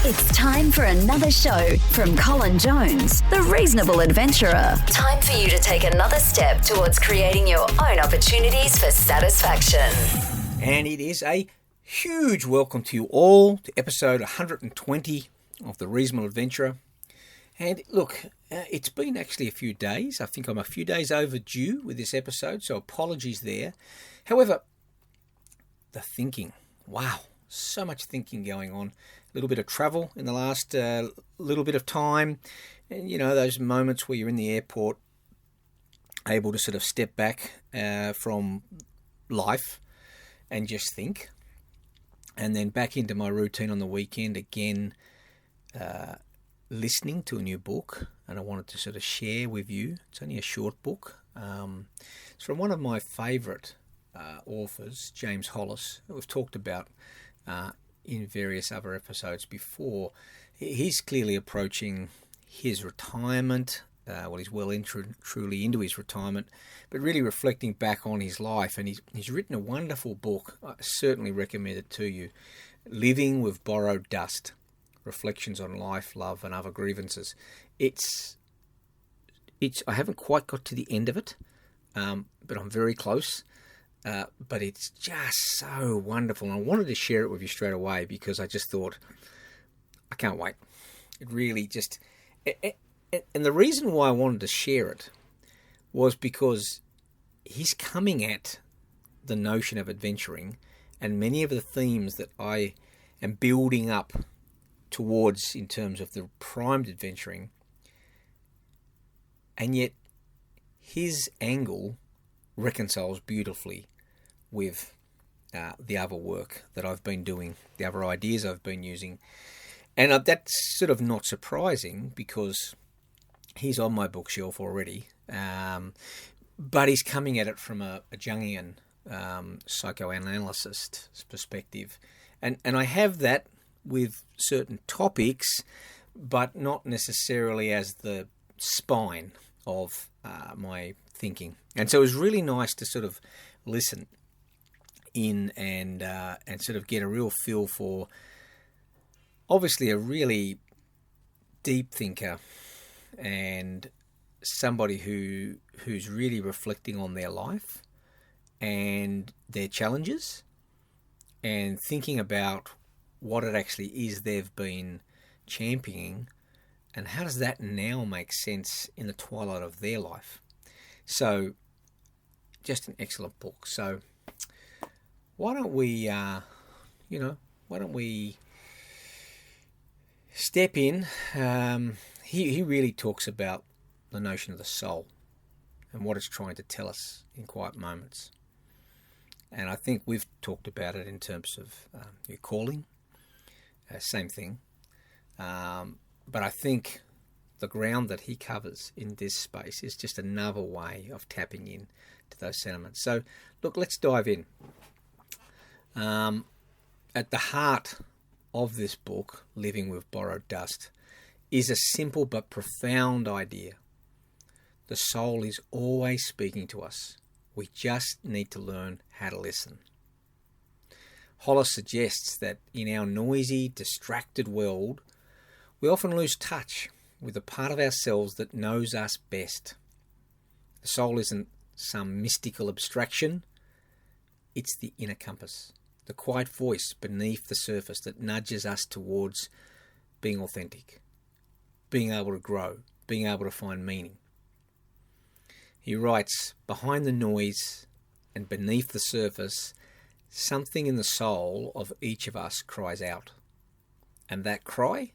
It's time for another show from Colin Jones, the Reasonable Adventurer. Time for you to take another step towards creating your own opportunities for satisfaction. And it is a huge welcome to you all to episode 120 of the Reasonable Adventurer. And look, it's been actually a few days. I think I'm a few days overdue with this episode, so apologies there. However, the thinking, wow, so much thinking going on. A little bit of travel in the last little bit of time. And, you know, those moments where you're in the airport, able to sort of step back from life and just think. And then back into my routine on the weekend again, listening to a new book. And I wanted to sort of share with you. It's only a short book. It's from one of my favourite authors, James Hollis, that we've talked about in various other episodes before. He's clearly approaching his retirement. He's well truly into his retirement, but really reflecting back on his life. And he's written a wonderful book. I certainly recommend it to you. Living with Borrowed Dust: Reflections on Life, Love and Other Grievances. It's I haven't quite got to the end of it, but I'm very close. But it's just so wonderful. And I wanted to share it with you straight away because I just thought, I can't wait. It really just... And the reason why I wanted to share it was because he's coming at the notion of adventuring and many of the themes that I am building up towards in terms of the primed adventuring. And yet his angle reconciles beautifully with the other work that I've been doing, the other ideas I've been using. And that's sort of not surprising because he's on my bookshelf already, but he's coming at it from a Jungian psychoanalyst perspective. And I have that with certain topics, but not necessarily as the spine of my thinking. And so it was really nice to sort of listen in and sort of get a real feel for, obviously, a really deep thinker and somebody who's really reflecting on their life and their challenges and thinking about what it actually is they've been championing and how does that now make sense in the twilight of their life. So, just an excellent book. So, why don't we step in? He really talks about the notion of the soul and what it's trying to tell us in quiet moments. And I think we've talked about it in terms of your calling, same thing. But I think the ground that he covers in this space is just another way of tapping in to those sentiments. So, look, let's dive in. At the heart of this book, Living with Borrowed Dust, is a simple but profound idea. The soul is always speaking to us. We just need to learn how to listen. Hollis suggests that in our noisy, distracted world, we often lose touch with the part of ourselves that knows us best. The soul isn't some mystical abstraction. It's the inner compass, the quiet voice beneath the surface that nudges us towards being authentic, being able to grow, being able to find meaning. He writes, behind the noise and beneath the surface, something in the soul of each of us cries out. And that cry,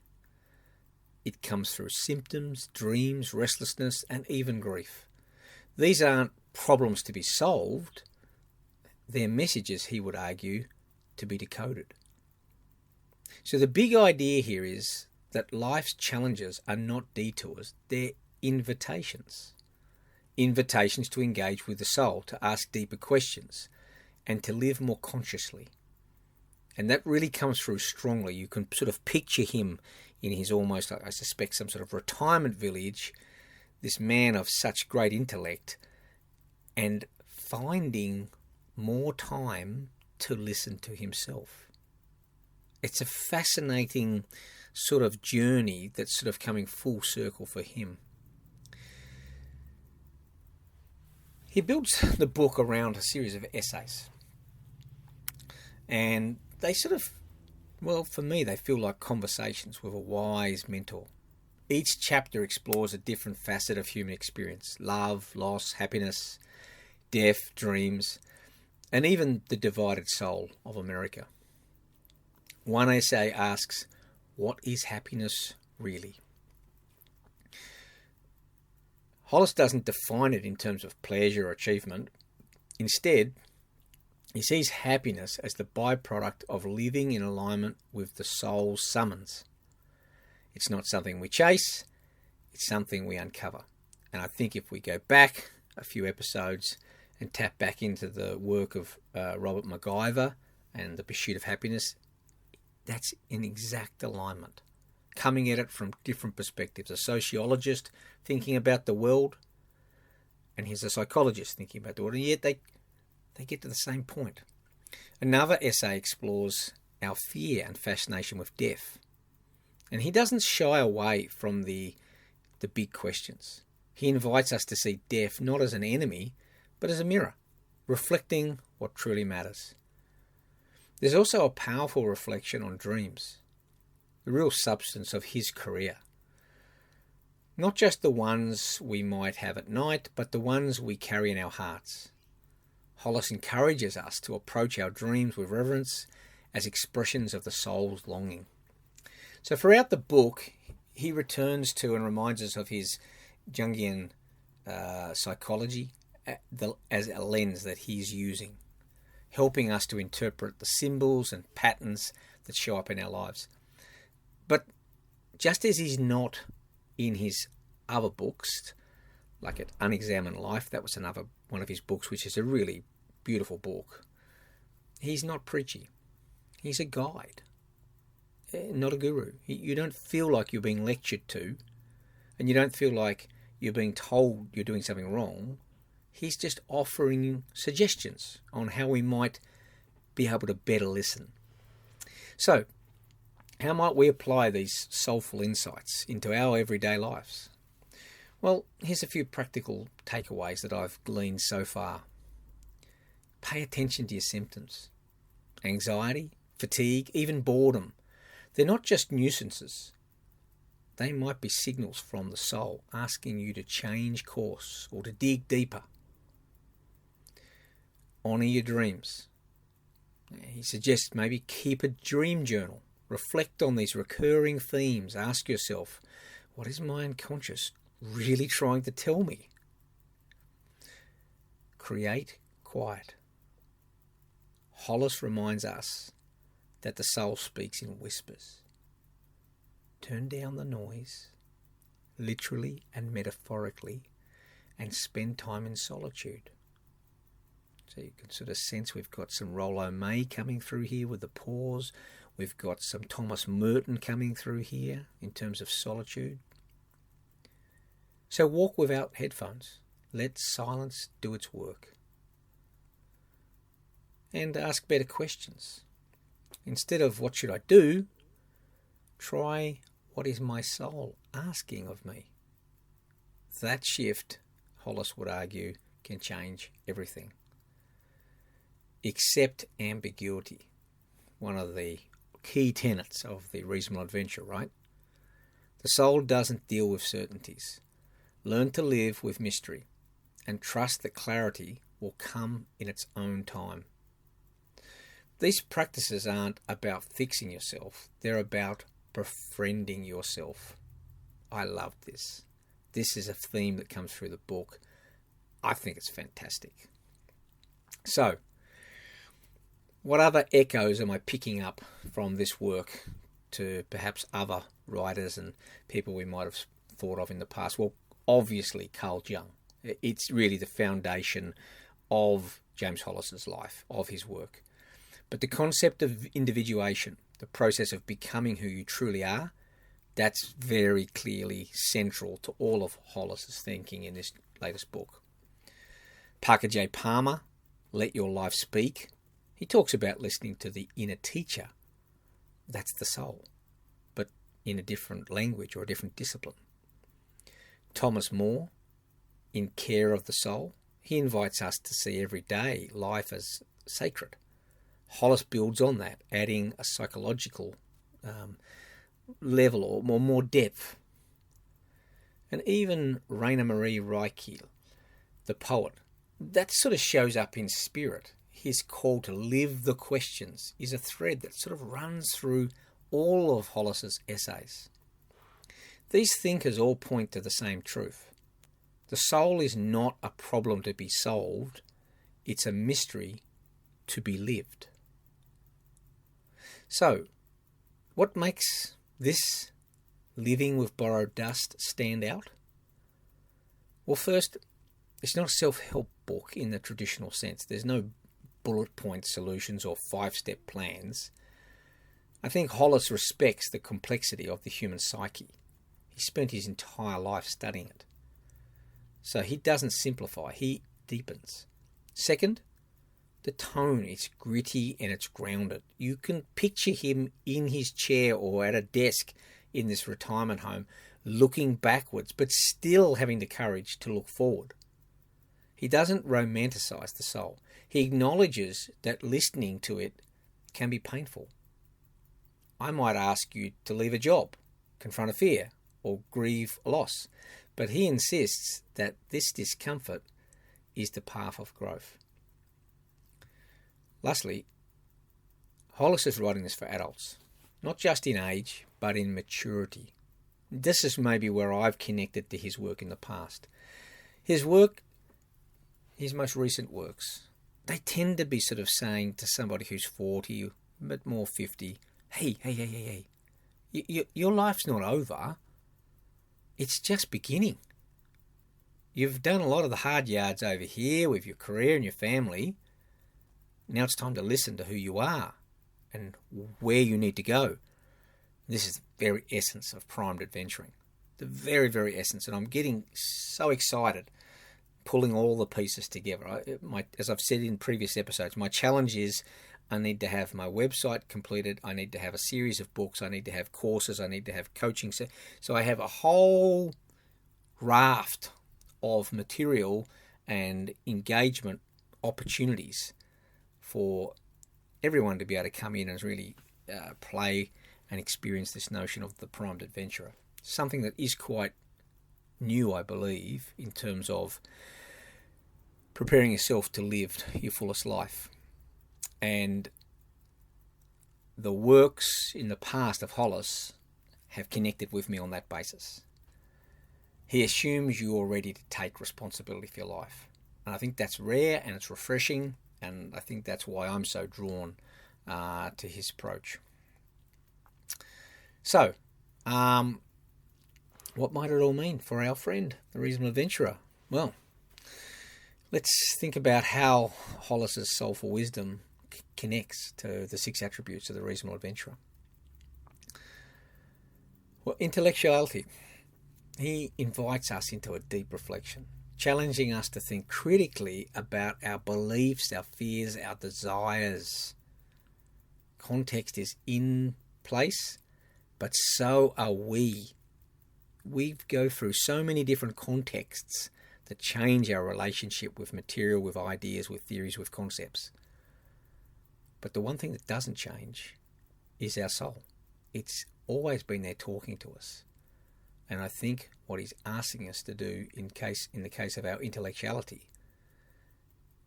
it comes through symptoms, dreams, restlessness, and even grief. These aren't problems to be solved. They're messages, he would argue, to be decoded. So the big idea here is that life's challenges are not detours, they're invitations. Invitations to engage with the soul, to ask deeper questions, and to live more consciously. And that really comes through strongly. You can sort of picture him in his almost, I suspect, some sort of retirement village, this man of such great intellect, and finding more time to listen to himself. It's a fascinating sort of journey that's sort of coming full circle for him. He builds the book around a series of essays. And they sort of, well, for me, they feel like conversations with a wise mentor. Each chapter explores a different facet of human experience: love, loss, happiness, death, dreams, and even the divided soul of America. One essay asks, what is happiness really? Hollis doesn't define it in terms of pleasure or achievement. Instead, he sees happiness as the byproduct of living in alignment with the soul's summons. It's not something we chase, it's something we uncover. And I think if we go back a few episodes and tap back into the work of Robert MacIver and The Pursuit of Happiness, that's in exact alignment. Coming at it from different perspectives. A sociologist thinking about the world, and here's a psychologist thinking about the world, and yet they get to the same point. Another essay explores our fear and fascination with death. And he doesn't shy away from the big questions. He invites us to see death not as an enemy, but as a mirror, reflecting what truly matters. There's also a powerful reflection on dreams, the real substance of his career. Not just the ones we might have at night, but the ones we carry in our hearts. Hollis encourages us to approach our dreams with reverence as expressions of the soul's longing. So throughout the book, he returns to and reminds us of his Jungian psychology as a lens that he's using, helping us to interpret the symbols and patterns that show up in our lives. But just as he's not in his other books, like at Unexamined Life, that was another one of his books, which is a really beautiful book, he's not preachy. He's a guide, not a guru. You don't feel like you're being lectured to, and you don't feel like you're being told you're doing something wrong. He's just offering suggestions on how we might be able to better listen. So, how might we apply these soulful insights into our everyday lives? Well, here's a few practical takeaways that I've gleaned so far. Pay attention to your symptoms. Anxiety, fatigue, even boredom. They're not just nuisances. They might be signals from the soul asking you to change course or to dig deeper. Honour your dreams. He suggests maybe keep a dream journal. Reflect on these recurring themes. Ask yourself, what is my unconscious really trying to tell me? Create quiet. Hollis reminds us that the soul speaks in whispers. Turn down the noise, literally and metaphorically, and spend time in solitude. So you can sort of sense we've got some Rollo May coming through here with the pause. We've got some Thomas Merton coming through here in terms of solitude. So walk without headphones. Let silence do its work. And ask better questions. Instead of what should I do, try what is my soul asking of me. That shift, Hollis would argue, can change everything. Accept ambiguity. One of the key tenets of the reasonable adventure, right? The soul doesn't deal with certainties. Learn to live with mystery and trust that clarity will come in its own time. These practices aren't about fixing yourself. They're about befriending yourself. I love this. This is a theme that comes through the book. I think it's fantastic. So, what other echoes am I picking up from this work to perhaps other writers and people we might have thought of in the past? Well, obviously Carl Jung. It's really the foundation of James Hollis's life, of his work. But the concept of individuation, the process of becoming who you truly are, that's very clearly central to all of Hollis's thinking in this latest book. Parker J. Palmer, Let Your Life Speak. He talks about listening to the inner teacher. That's the soul. But in a different language or a different discipline. Thomas More, in Care of the Soul, he invites us to see everyday life as sacred. Hollis builds on that, adding a psychological level or more depth. And even Rainer Maria Rilke, the poet, that sort of shows up in spirit. His call to live the questions is a thread that sort of runs through all of Hollis's essays. These thinkers all point to the same truth. The soul is not a problem to be solved, it's a mystery to be lived. So, what makes this living with borrowed dust stand out? Well, first, it's not a self-help book in the traditional sense. There's no bullet point solutions or 5-step plans. I think Hollis respects the complexity of the human psyche. He spent his entire life studying it. So he doesn't simplify, he deepens. Second, the tone is gritty and it's grounded. You can picture him in his chair or at a desk in this retirement home, looking backwards, but still having the courage to look forward. He doesn't romanticize the soul. He acknowledges that listening to it can be painful. I might ask you to leave a job, confront a fear, or grieve a loss, but he insists that this discomfort is the path of growth. Lastly, Hollis is writing this for adults, not just in age, but in maturity. This is maybe where I've connected to his work in the past. His most recent works, they tend to be sort of saying to somebody who's 40, but more 50, hey, your life's not over. It's just beginning. You've done a lot of the hard yards over here with your career and your family. Now it's time to listen to who you are and where you need to go. This is the very essence of primed adventuring. The very, very essence. And I'm getting so excited pulling all the pieces together. As I've said in previous episodes, my challenge is I need to have my website completed. I need to have a series of books. I need to have courses. I need to have coaching. So I have a whole raft of material and engagement opportunities for everyone to be able to come in and really play and experience this notion of the primed adventurer. Something that is quite new, I believe, in terms of preparing yourself to live your fullest life. And the works in the past of Hollis have connected with me on that basis. He assumes you're ready to take responsibility for your life. And I think that's rare and it's refreshing, and I think that's why I'm so drawn to his approach. So, what might it all mean for our friend, the Reasonable Adventurer? Well, let's think about how Hollis's soulful wisdom connects to the 6 attributes of the Reasonable Adventurer. Well, intellectuality. He invites us into a deep reflection, challenging us to think critically about our beliefs, our fears, our desires. Context is in place, but so are we. We go through so many different contexts that change our relationship with material, with ideas, with theories, with concepts. But the one thing that doesn't change is our soul. It's always been there talking to us. And I think what he's asking us to do in the case of our intellectuality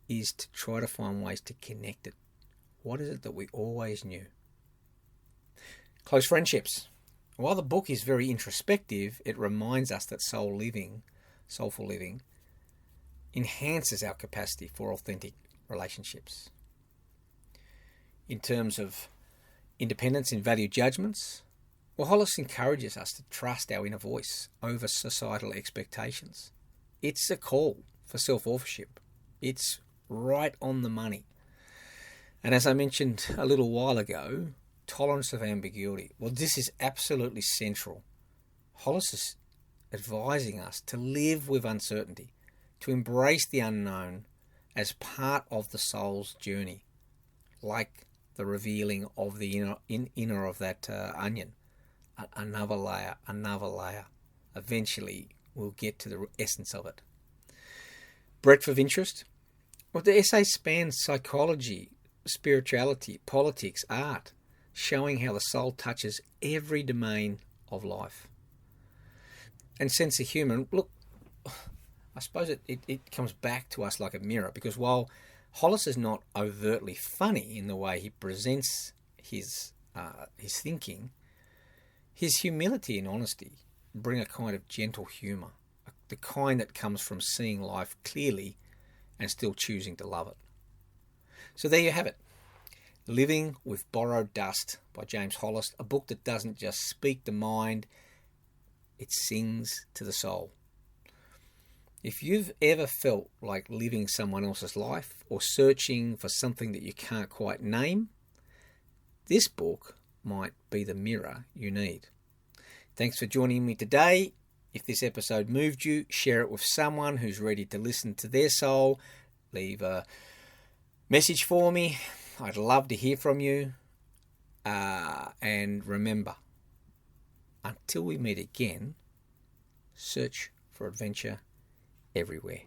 is to try to find ways to connect it. What is it that we always knew? Close friendships. While the book is very introspective, it reminds us that soulful living, enhances our capacity for authentic relationships. In terms of independence in value judgments, well, Hollis encourages us to trust our inner voice over societal expectations. It's a call for self-authorship. It's right on the money. And as I mentioned a little while ago, tolerance of ambiguity. Well, this is absolutely central. Hollis is advising us to live with uncertainty, to embrace the unknown as part of the soul's journey, like the revealing of the inner of that onion. another layer, another layer. Eventually, we'll get to the essence of it. Breadth of interest. Well, the essay spans psychology, spirituality, politics, art, showing how the soul touches every domain of life. And sense of humour, look, I suppose it comes back to us like a mirror, because while Hollis is not overtly funny in the way he presents his thinking, his humility and honesty bring a kind of gentle humour, the kind that comes from seeing life clearly and still choosing to love it. So there you have it. Living with Borrowed Dust by James Hollis, a book that doesn't just speak the mind, it sings to the soul. If you've ever felt like living someone else's life or searching for something that you can't quite name, this book might be the mirror you need. Thanks for joining me today. If this episode moved you, share it with someone who's ready to listen to their soul. Leave a message for me. I'd love to hear from you. And remember, until we meet again, search for adventure everywhere.